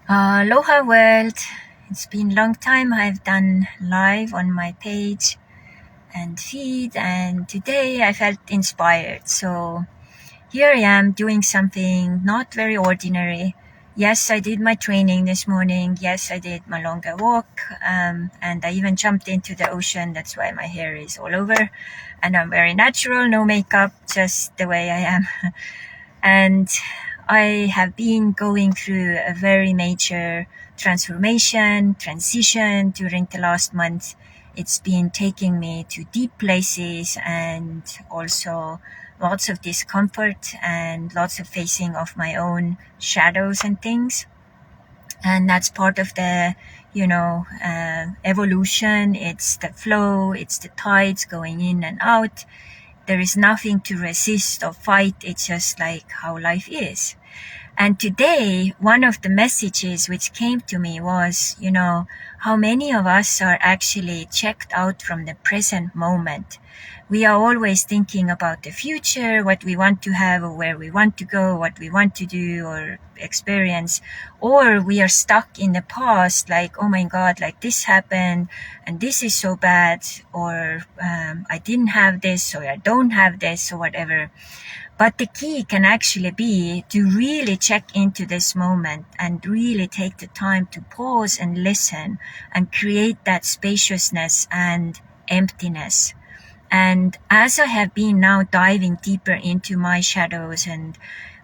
Aloha world. It's been a long time I've done live on my page and feed, and today I felt inspired. So here I am doing something not very ordinary. Yes, I did my training this morning. Yes, I did my longer walk. And I even jumped into the ocean. That's why my hair is all over. And I'm very natural, no makeup, just the way I am. And I have been going through a very major transition during the last month. It's been taking me to deep places and also lots of discomfort and lots of facing of my own shadows and things. And that's part of the, evolution. It's the flow, it's the tides going in and out. There is nothing to resist or fight. It's just like how life is. And today, one of the messages which came to me was, how many of us are actually checked out from the present moment. We are always thinking about the future, what we want to have or where we want to go, what we want to do or experience. Or we are stuck in the past, like, oh my God, like this happened and this is so bad, or I didn't have this, or I don't have this, or whatever. But the key can actually be to really check into this moment and really take the time to pause and listen and create that spaciousness and emptiness. And as I have been now diving deeper into my shadows and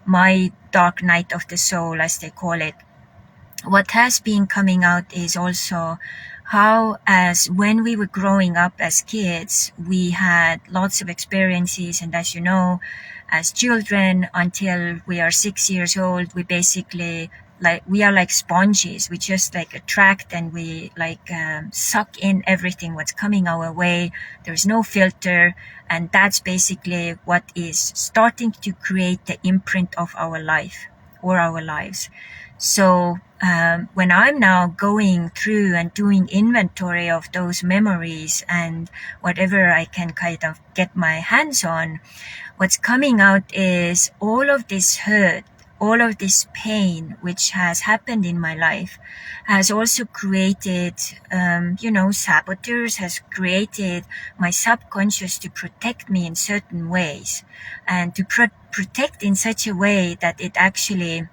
my dark night of the soul, as they call it, what has been coming out is also how, as when we were growing up as kids, we had lots of experiences. And as you know, as children, until we are 6 years old, we basically we are like sponges. We just like attract and we suck in everything what's coming our way. There's no filter. And that's basically what is starting to create the imprint of our life or our lives. So when I'm now going through and doing inventory of those memories and whatever I can kind of get my hands on, what's coming out is all of this hurt, all of this pain which has happened in my life has also created, saboteurs, has created my subconscious to protect me in certain ways and to protect in such a way that it actually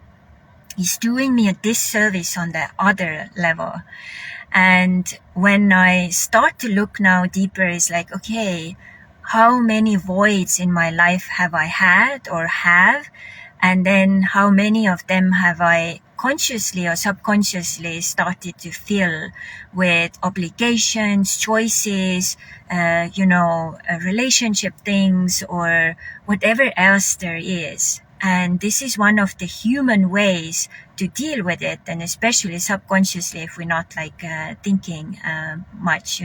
is doing me a disservice on the other level. And when I start to look now deeper, it's like, okay, how many voids in my life have I had or have? And then how many of them have I consciously or subconsciously started to fill with obligations, choices, relationship things or whatever else there is. And this is one of the human ways to deal with it, and especially subconsciously if we're not thinking much,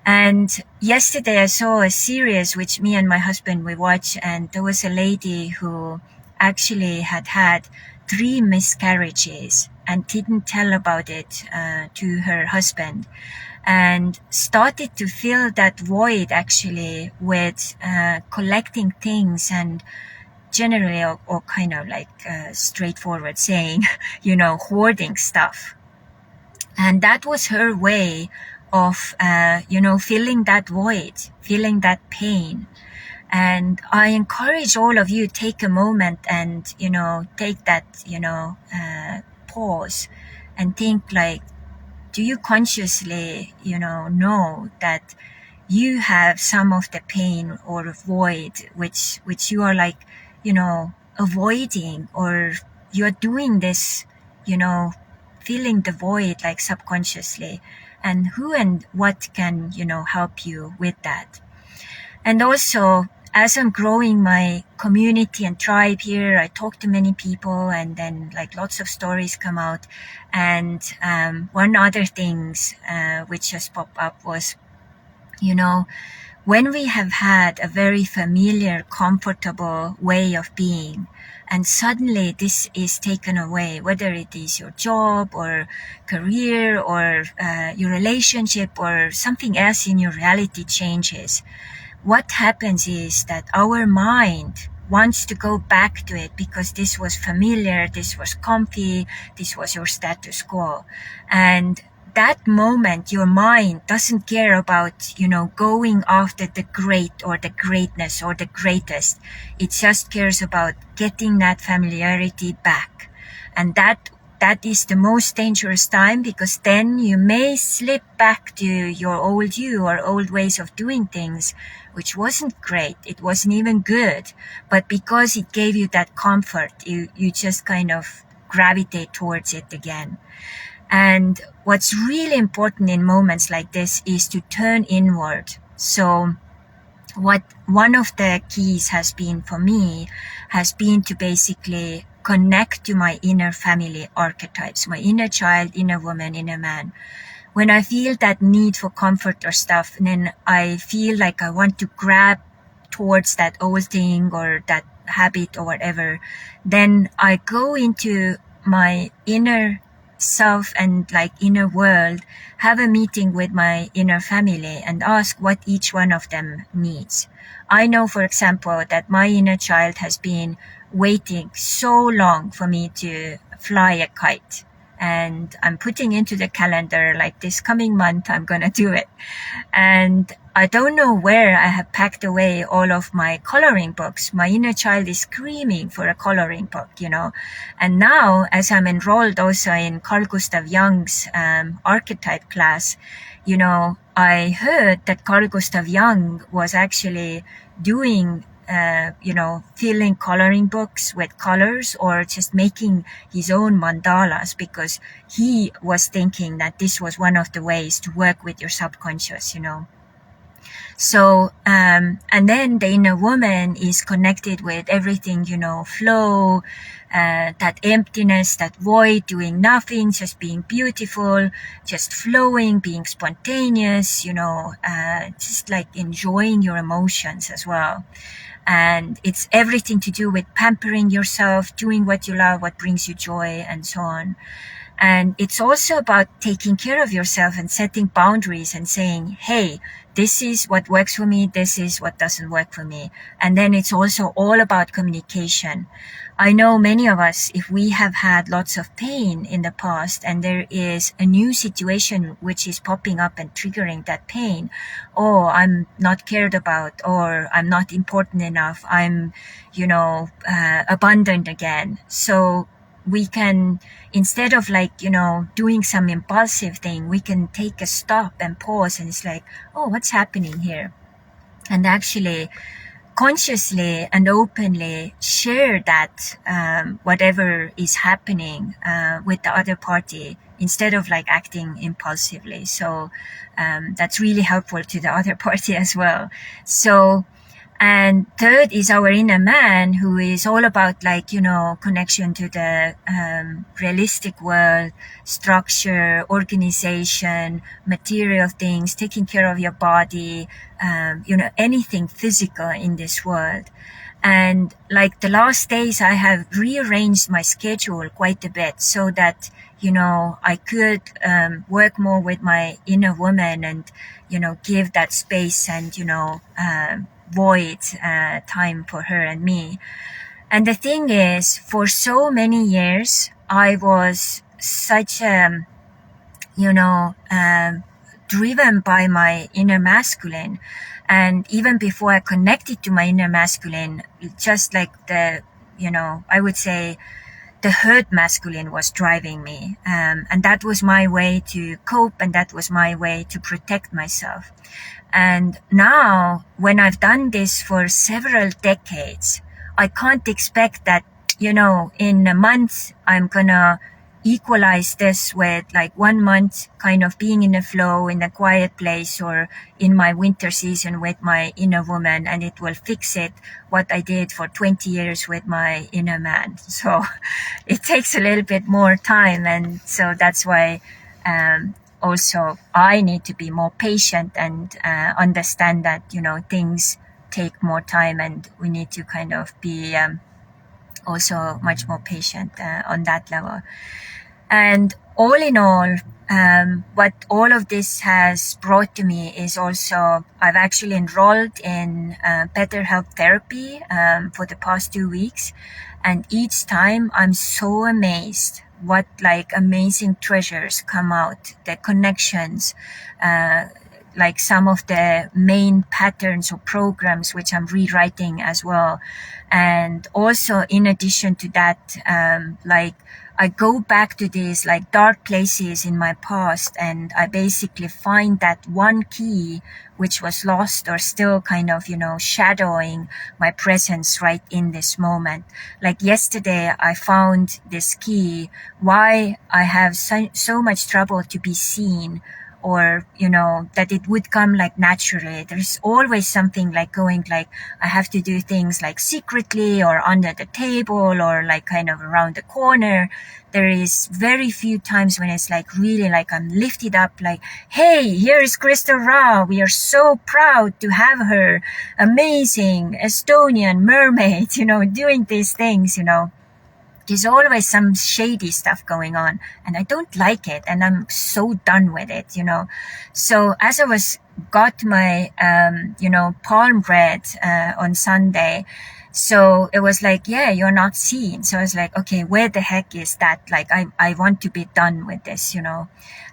And yesterday I saw a series which me and my husband we watched, and there was a lady who actually had 3 miscarriages and didn't tell about it to her husband, and started to fill that void actually with collecting things and generally or kind of straightforward saying, hoarding stuff. And that was her way of, filling that void, feeling that pain. And I encourage all of you, take a moment and, take that, pause and think do you consciously, know that you have some of the pain or void which you are avoiding, or you're doing this, filling the void subconsciously, and who and what can, help you with that. And also, as I'm growing my community and tribe here, I talk to many people and then lots of stories come out. And one other things which just popped up was, when we have had a very familiar, comfortable way of being, and suddenly this is taken away, whether it is your job or career or your relationship or something else in your reality changes, what happens is that our mind wants to go back to it because this was familiar, this was comfy, this was your status quo. And that moment, your mind doesn't care about, going after the great or the greatness or the greatest. It just cares about getting that familiarity back. And that is the most dangerous time, because then you may slip back to your old you or old ways of doing things, which wasn't great. It wasn't even good. But because it gave you that comfort, you just kind of gravitate towards it again. And what's really important in moments like this is to turn inward. So what one of the keys has been for me has been to basically connect to my inner family archetypes, my inner child, inner woman, inner man. When I feel that need for comfort or stuff, then I feel like I want to grab towards that old thing or that habit or whatever, then I go into my inner self and like inner world, have a meeting with my inner family and ask what each one of them needs. I know, for example, that my inner child has been waiting so long for me to fly a kite. And I'm putting into the calendar, like this coming month, I'm going to do it. And I don't know where I have packed away all of my coloring books. My inner child is screaming for a coloring book, And now, as I'm enrolled also in Carl Gustav Jung's archetype class, I heard that Carl Gustav Jung was actually doing filling coloring books with colors or just making his own mandalas, because he was thinking that this was one of the ways to work with your subconscious, So, and then the inner woman is connected with everything, flow, that emptiness, that void, doing nothing, just being beautiful, just flowing, being spontaneous, just like enjoying your emotions as well. And it's everything to do with pampering yourself, doing what you love, what brings you joy, and so on. And it's also about taking care of yourself and setting boundaries and saying, hey, this is what works for me, this is what doesn't work for me. And then it's also all about communication. I know many of us, if we have had lots of pain in the past and there is a new situation which is popping up and triggering that pain, I'm not cared about, or I'm not important enough, I'm, abandoned again. So we can, instead of doing some impulsive thing, we can take a stop and pause, and it's like, what's happening here? And actually consciously and openly share that whatever is happening with the other party, instead of acting impulsively. So that's really helpful to the other party as well. So, and third is our inner man, who is all about connection to the realistic world, structure, organization, material things, taking care of your body, anything physical in this world. And the last days, I have rearranged my schedule quite a bit so that, I could work more with my inner woman and, give that space and, void time for her and me. And the thing is, for so many years, I was such driven by my inner masculine. And even before I connected to my inner masculine, just like I would say the hurt masculine was driving me. And that was my way to cope, and that was my way to protect myself. And now, when I've done this for several decades, I can't expect that, in a month, I'm gonna equalize this with 1 month kind of being in the flow, in a quiet place, or in my winter season with my inner woman, and it will fix it what I did for 20 years with my inner man. So it takes a little bit more time. And so that's why, also, I need to be more patient and understand that, things take more time, and we need to kind of be also much more patient on that level. And all in all, what all of this has brought to me is also I've actually enrolled in better health therapy for the past 2 weeks, and each time I'm so amazed what like amazing treasures come out, the connections, like some of the main patterns or programs which I'm rewriting as well. And also in addition to that, like I go back to these like dark places in my past, and I basically find that one key which was lost or still kind of, shadowing my presence right in this moment. Like yesterday, I found this key why I have so much trouble to be seen, or that it would come like naturally. There's always something like going like I have to do things like secretly or under the table or like kind of around the corner. There is very few times when it's like really like I'm lifted up like, hey, here is Crystal Ra, we are so proud to have her, amazing Estonian mermaid, doing these things. There's always some shady stuff going on, and I don't like it, and I'm so done with it. So as I got my palm read on Sunday, so it was like, yeah, you're not seen. So I was like, okay, where the heck is that? Like I want to be done with this,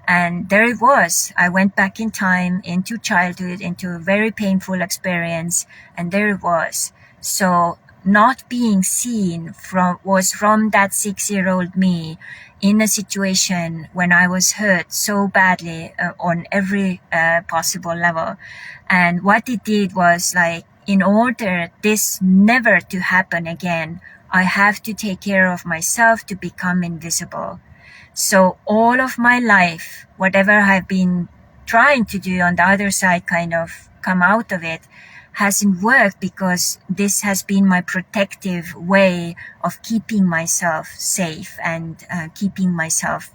and there it was. I went back in time into childhood, into a very painful experience, and there it was. So not being seen was from that 6-year-old me in a situation when I was hurt so badly on every possible level. And what it did was like, in order this never to happen again, I have to take care of myself to become invisible. So all of my life, whatever I've been trying to do on the other side, kind of come out of it, hasn't worked because this has been my protective way of keeping myself safe and keeping myself,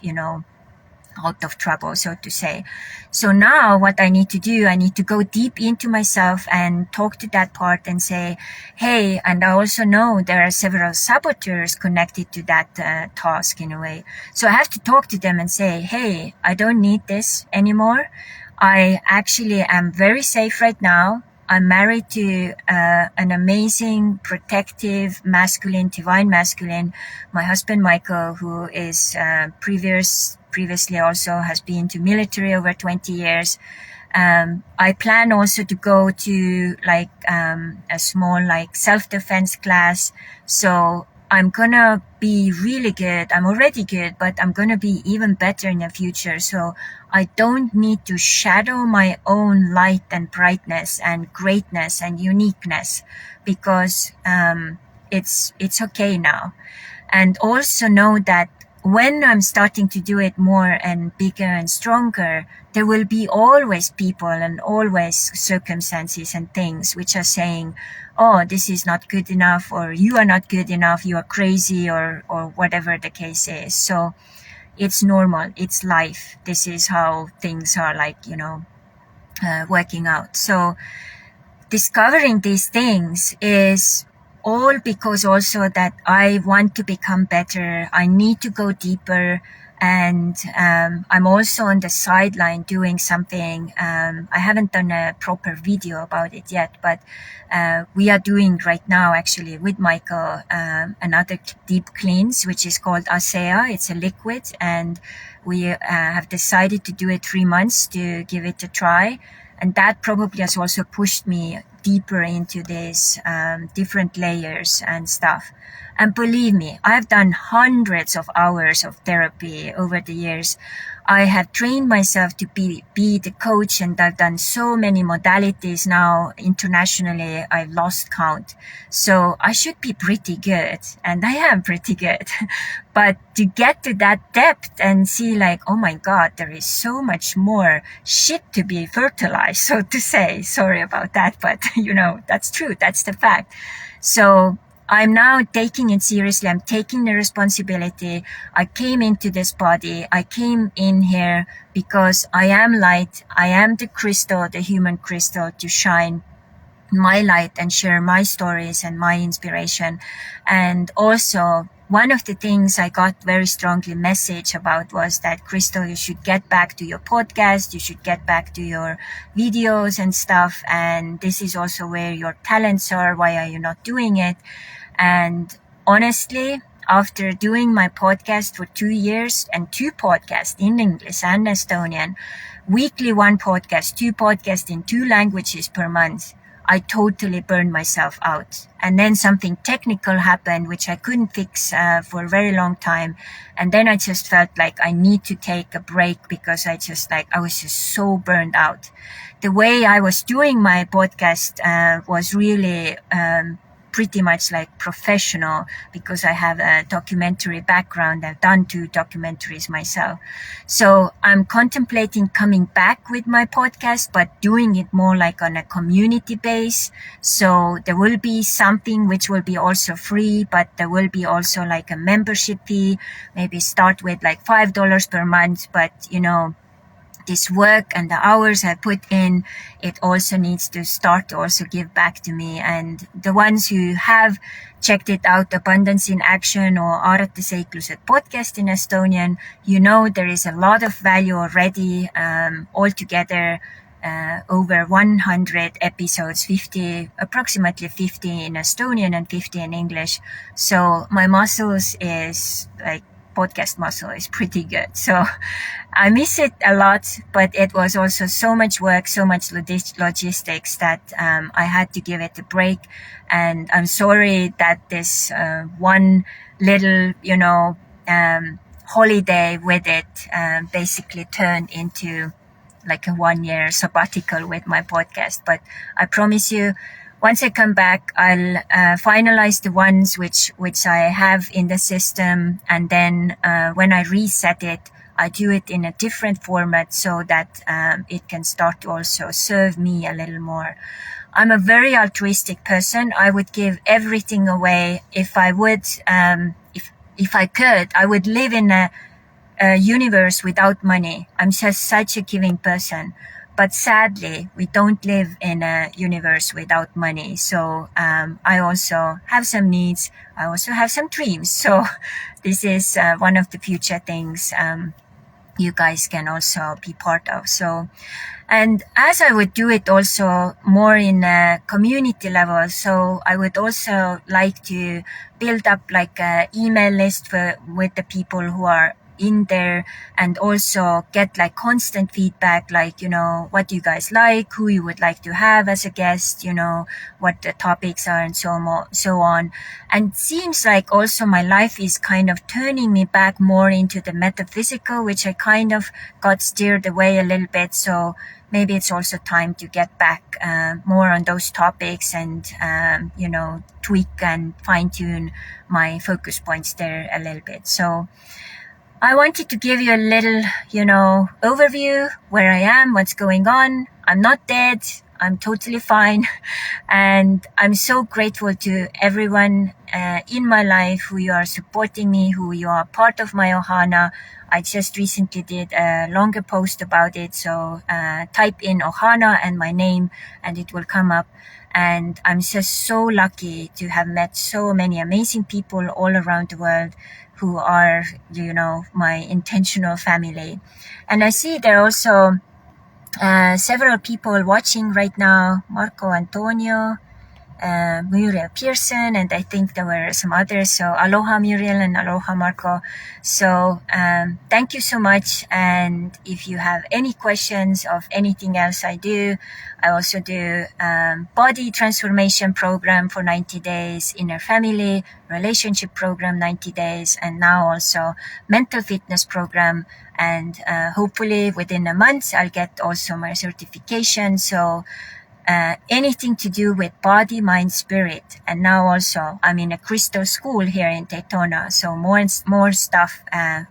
out of trouble, so to say. So now what I need to do, I need to go deep into myself and talk to that part and say, hey, and I also know there are several saboteurs connected to that task in a way. So I have to talk to them and say, hey, I don't need this anymore. I actually am very safe right now. I'm married to an amazing, protective, masculine, divine masculine. My husband, Michael, who is previously also has been to military over 20 years. I plan also to go to like a small like self-defense class. So I'm gonna be really good. I'm already good, but I'm gonna be even better in the future. So I don't need to shadow my own light and brightness and greatness and uniqueness, because it's okay now. And also know that when I'm starting to do it more and bigger and stronger, there will be always people and always circumstances and things which are saying, oh, this is not good enough, or you are not good enough, you are crazy, or whatever the case is. So it's normal. It's life. This is how things are like, working out. So discovering these things is all because also that I want to become better. I need to go deeper. And I'm also on the sideline doing something. I haven't done a proper video about it yet, but we are doing right now actually with Michael another deep cleanse, which is called Asea. It's a liquid, and we have decided to do it 3 months to give it a try. And that probably has also pushed me deeper into these different layers and stuff. And believe me, I've done hundreds of hours of therapy over the years. I have trained myself to be the coach, and I've done so many modalities now internationally. I've lost count. So I should be pretty good, and I am pretty good. But to get to that depth and see like, oh my God, there is so much more shit to be fertilized, so to say. Sorry about that, but that's true. That's the fact. So I'm now taking it seriously. I'm taking the responsibility. I came into this body. I came in here because I am light. I am the crystal, the human crystal, to shine my light and share my stories and my inspiration. And also one of the things I got very strongly message about was that, Crystal, you should get back to your podcast, you should get back to your videos and stuff, and this is also where your talents are, why are you not doing it? And honestly, after doing my podcast for 2 years and 2 podcasts in English and Estonian, weekly 1 podcast, 2 podcasts in 2 languages per month, I totally burned myself out. And then something technical happened, which I couldn't fix for a very long time. And then I just felt like I need to take a break because I was just so burned out. The way I was doing my podcast was really pretty much like professional because I have a documentary background. I've done 2 documentaries myself. So I'm contemplating coming back with my podcast, but doing it more like on a community base. So there will be something which will be also free, but there will be also like a membership fee, maybe start with like $5 per month. But this work and the hours I put in, it also needs to start to also give back to me. And the ones who have checked it out, Abundance in Action or Archetypes podcast in Estonian, there is a lot of value already. Altogether, over 100 episodes, approximately 50 in Estonian and 50 in English. So my muscles is like, podcast muscle is pretty good. So I miss it a lot, but it was also so much work, so much logistics that I had to give it a break. And I'm sorry that this one little, holiday with it basically turned into like a 1-year sabbatical with my podcast. But I promise you, once I come back, I'll finalize the ones which I have in the system. And then when I reset it, I do it in a different format so that it can start to also serve me a little more. I'm a very altruistic person. I would give everything away. If I would, if I could, I would live in a universe without money. I'm just such a giving person. But sadly, we don't live in a universe without money. So I also have some needs. I also have some dreams. So this is one of the future things you guys can also be part of. So, and as I would do it also more in a community level, so I would also like to build up like an email list with the people who are in there, and also get like constant feedback, like, what do you guys like, who you would like to have as a guest, what the topics are, and so on. And it seems like also my life is kind of turning me back more into the metaphysical, which I kind of got steered away a little bit. So maybe it's also time to get back more on those topics and, tweak and fine tune my focus points there a little bit. So I wanted to give you a little, overview where I am, what's going on. I'm not dead. I'm totally fine. And I'm so grateful to everyone in my life who you are supporting me, who you are part of my Ohana. I just recently did a longer post about it. So type in Ohana and my name and it will come up. And I'm just so lucky to have met so many amazing people all around the world who are, my intentional family. And I see there are also several people watching right now, Marco Antonio, Muriel Pearson, and I think there were some others. So aloha Muriel and aloha Marco. So thank you so much. And if you have any questions of anything else I do, I also do body transformation program for 90 days, inner family relationship program 90 days, and now also mental fitness program. And hopefully within a month, I'll get also my certification. So anything to do with body, mind, spirit. And now also I'm in a crystal school here in Daytona. So more stuff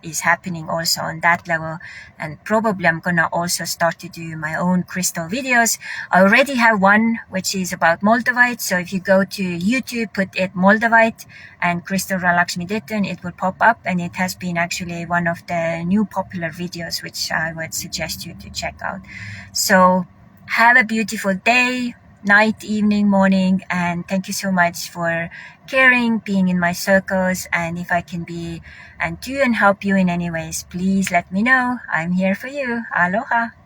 is happening also on that level. And probably I'm going to also start to do my own crystal videos. I already have one, which is about Moldavite. So if you go to YouTube, put it Moldavite and Crystal Lakshmi Ditton, it will pop up. And it has been actually one of the new popular videos, which I would suggest you to check out. So have a beautiful day. night, evening, morning, and thank you so much for caring, being in my circles. And if I can be and do and help you in any ways, please let me know. I'm here for you. Aloha.